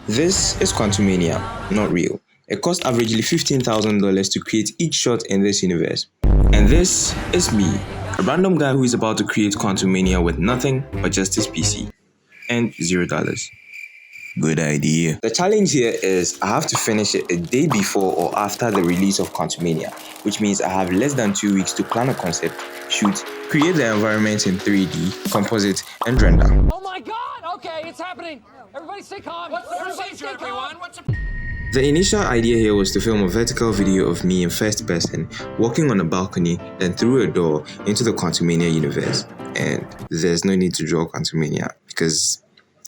This is Quantumania, not real. It cost averagely $15,000 to create each shot in this universe. And this is me, a random guy who is about to create Quantumania with nothing but just his PC. And $0. Good idea. The challenge here is I have to finish it a day before or after the release of Quantumania, which means I have less than 2 weeks to plan a concept, shoot, create the environment in 3D, composite, and render. Oh my god! Okay, it's happening! Everybody stay calm! What's the procedure, everyone? The initial idea here was to film a vertical video of me in first person, walking on a balcony, then through a door into the Quantumania universe. And there's no need to draw Quantumania because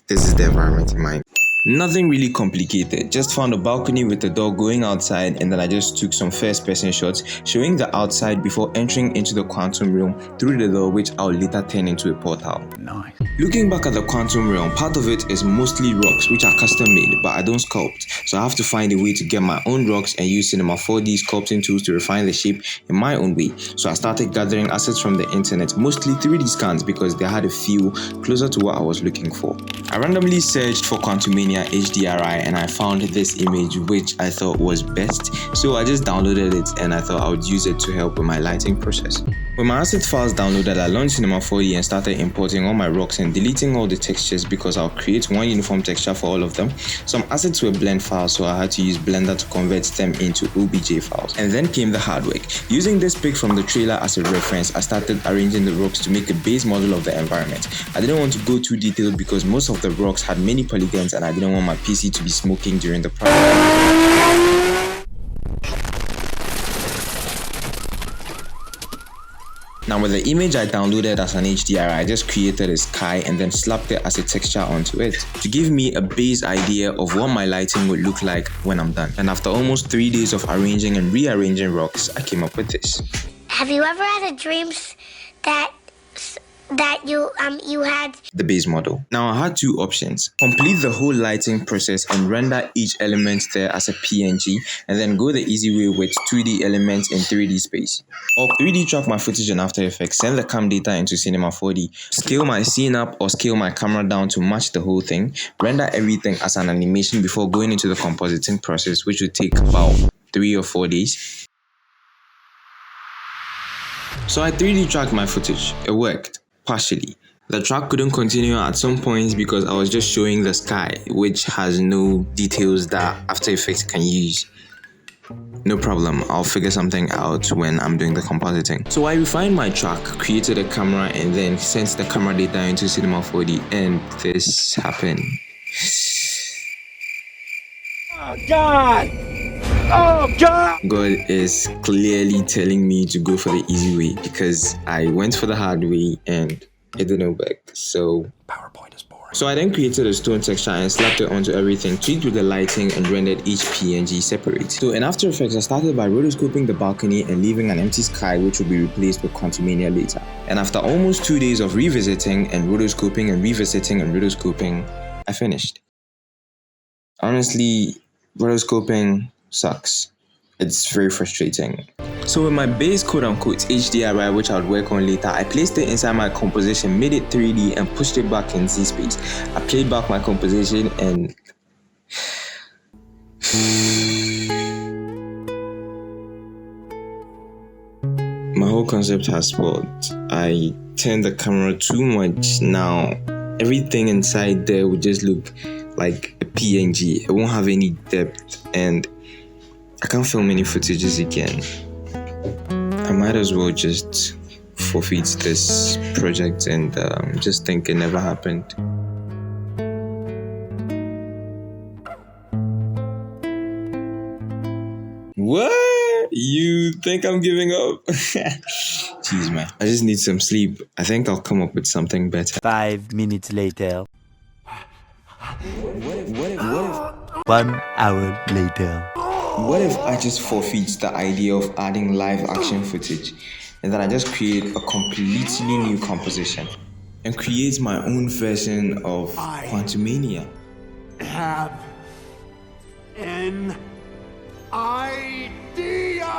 this is the environment in mind. Nothing really complicated, just found a balcony with a door going outside, and then I just took some first person shots showing the outside before entering into the quantum realm through the door, which I'll later turn into a portal. Nice. Looking back at the quantum realm, part of it is mostly rocks which are custom made, but I don't sculpt, so I have to find a way to get my own rocks and use Cinema 4D sculpting tools to refine the shape in my own way. So I started gathering assets from the internet, mostly 3D scans because they had a few closer to what I was looking for. I randomly searched for Quantumania HDRI and I found this image which I thought was best, so I just downloaded it and I thought I would use it to help with my lighting process. With my asset files downloaded, I launched Cinema 4D and started importing all my rocks and deleting all the textures because I'll create one uniform texture for all of them. Some assets were blend files, so I had to use Blender to convert them into OBJ files. And then came the hard work. Using this pic from the trailer as a reference, I started arranging the rocks to make a base model of the environment. I didn't want to go too detailed because most of the rocks had many polygons and I didn't want my PC to be smoking during the process. Now with the image I downloaded as an HDR, I just created a sky and then slapped it as a texture onto it to give me a base idea of what my lighting would look like when I'm done. And after almost 3 days of arranging and rearranging rocks, I came up with this. Have you ever had a dream that you had the base model? Now I had two options: complete the whole lighting process and render each element there as a PNG, and then go the easy way with 2D elements in 3D space, or 3D track my footage in After Effects, send the cam data into Cinema 4D, scale my scene up or scale my camera down to match the whole thing, render everything as an animation before going into the compositing process, which would take about 3 or 4 days. So I 3D tracked my footage. It worked. Partially. The track couldn't continue at some points because I was just showing the sky, which has no details that After Effects can use. No problem, I'll figure something out when I'm doing the compositing. So I refined my track, created a camera, and then sent the camera data into Cinema 4D, and this happened. Oh God! Oh God! God is clearly telling me to go for the easy way because I went for the hard way and it didn't work. So PowerPoint is boring. So I then created a stone texture and slapped it onto everything, tweaked with the lighting and rendered each PNG separate. So in After Effects, I started by rotoscoping the balcony and leaving an empty sky which will be replaced with Quantumania later. And after almost 2 days of revisiting and rotoscoping and revisiting and rotoscoping, I finished. Honestly, rotoscoping sucks. It's very frustrating. So with my base quote-unquote HDRI, which I would work on later, I placed it inside my composition, made it 3D and pushed it back in Z space. I played back my composition and my whole concept has spoiled. I turned the camera too much. Now everything inside there would just look like a PNG. It won't have any depth and I can't film any footages again. I might as well just forfeit this project and just think it never happened. What? You think I'm giving up? Jeez, man. I just need some sleep. I think I'll come up with something better. 5 minutes later. What 1 hour later. What if I just forfeit the idea of adding live action footage and then I just create a completely new composition and create my own version of Quantumania? Have an idea!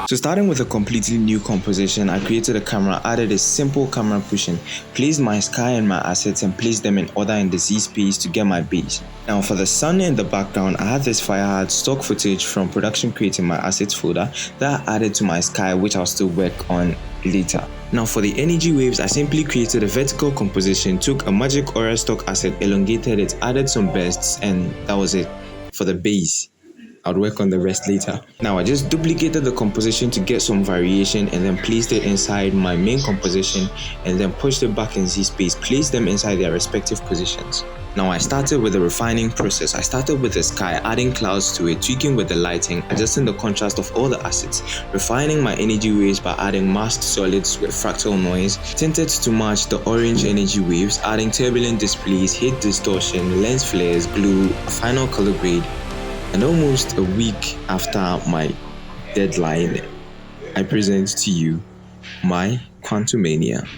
So starting with a completely new composition, I created a camera, added a simple camera pushing, placed my sky and my assets and placed them in order in the Z space to get my base. Now for the sun in the background, I had this Firehard stock footage from production creating my assets folder that I added to my sky, which I'll still work on later. Now for the energy waves, I simply created a vertical composition, took a magic aura stock asset, elongated it, added some bursts, and that was it for the base. I'll work on the rest later. Now I just duplicated the composition to get some variation and then placed it inside my main composition and then pushed it back in Z space, placed them inside their respective positions. Now I started with the refining process. I started with the sky, adding clouds to it, tweaking with the lighting, adjusting the contrast of all the assets, refining my energy waves by adding masked solids with fractal noise, tinted to match the orange energy waves, adding turbulent displays, heat distortion, lens flares, glue, a final color grade. And almost a week after my deadline, I present to you my Quantumania.